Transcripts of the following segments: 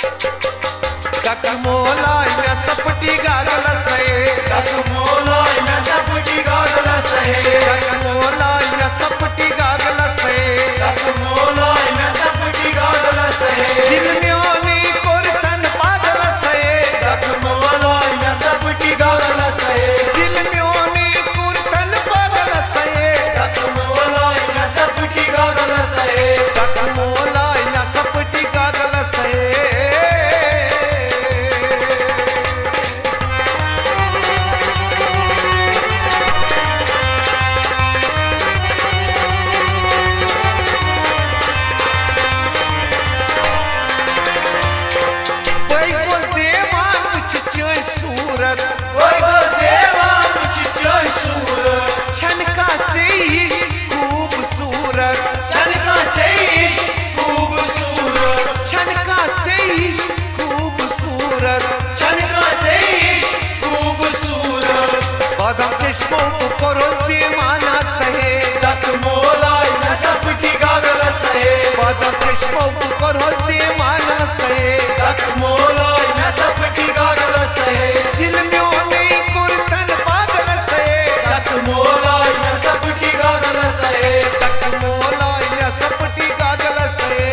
तक मोलाई में सपटी गागल सहे, तक मोलाई में सपटी गागल सहे, तक मोलाई में सपटी गागल सहे, तक मोलाई में सपटी गागल सहे, दिल में ओनी कोरतन पागल सहे, तक मोलाई में सपटी गागल सहे, दिल में ओनी कोरतन पागल सहे, तक मोलाई में सपटी गागल सहे, तक मोलाई में सपटी गागल सहे। सूरत ओए गोस देवान चिचन सूरत, छनका चेइश खूबसूरत, छनका चेइश खूबसूरत, छनका चेइश खूबसूरत, छनका चेइश खूबसूरत, बादम चश्मों को करो दीवाना सहे, तक मोलाई में सपटी गागल सहे, बादम चश्मों को करो दीवाना सहे, तक मोलाई में सपटी गागल सहे, दिल में ओनी कुर्तन पागल सहे, तक मोलाई में सपटी गागल सहे, तक मोलाई में सपटी गागल सहे।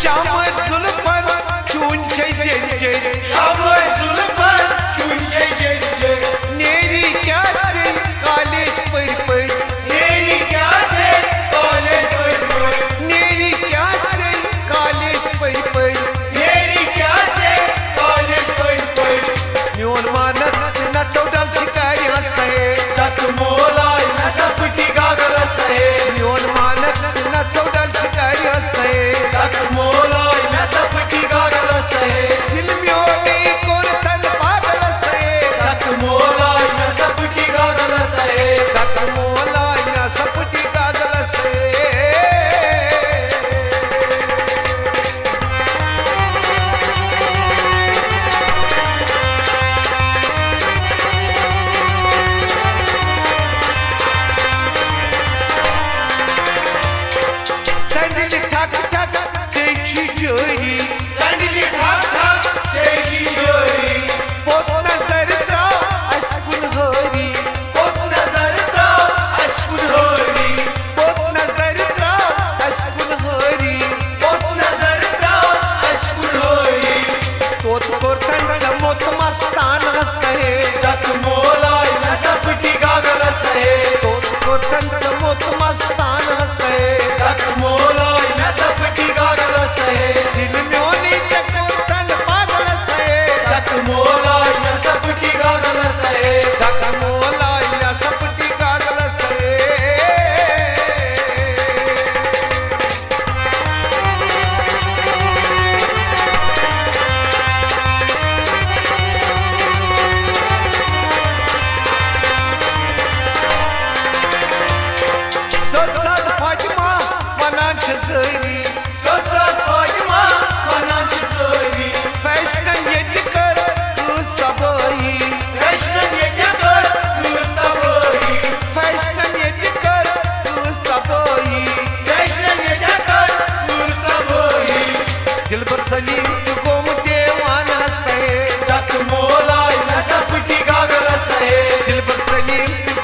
शाम जुल्फर चून छे जे शाम जुल्फर चून जे नेरी क्या से कॉलेज पर नेरी क्या से कॉलेज पर नेरी क्या से कॉलेज पर नेरी क्या से कॉलेज पर म्योन मानक से न चौडल शिकारी हंसे, तक मोलाई में सपटी गागल सहे, म्योन मानक से न चौडल शिकारी हंसे, तक मोलाई में सपटी गागल सहे, दिल में ओनी कोरतन पागल सहे, तक मोलाई में सपटी गागल सहे, तक मोलाई में सपटी गागल सहे। सैंडल ठक ठक चेची जोरी, संडली ठक ठक चेची जोरी, बहुत नजर त्रा अशकुन होरी, ओप नजर ता अशकुन होरी, बहुत नजर त्रा अशकुन होरी, ओप नजर ता अशकुन होरी, तोत कोरतन चमोत मस्तान सहे, तक मोलाई में सपटी गागल सहे, तोत कोरतन चमोत मस्तान सहे, तक मोलाई में सपटी गागल सहे, दिल में ओनी चकोरतन पागल सहे, तक मोलाई में सपटी गागल सहे, तक मोलाई में सपटी गागल सहे। सद फातिमा वनान छसरी, सत फातिमा वनान सोरी, फैशन ये कर कुछ तबाही, वैष्णव ये कर मुस्तफाई, फैशन ये कर कुछ तबाही, वैष्णव ये कर मुस्तफाई, दिल पर सलीम तू गोम देवाना सहे, तक मोलाई में सपटी गागल सहे, दिल पर सलीम तू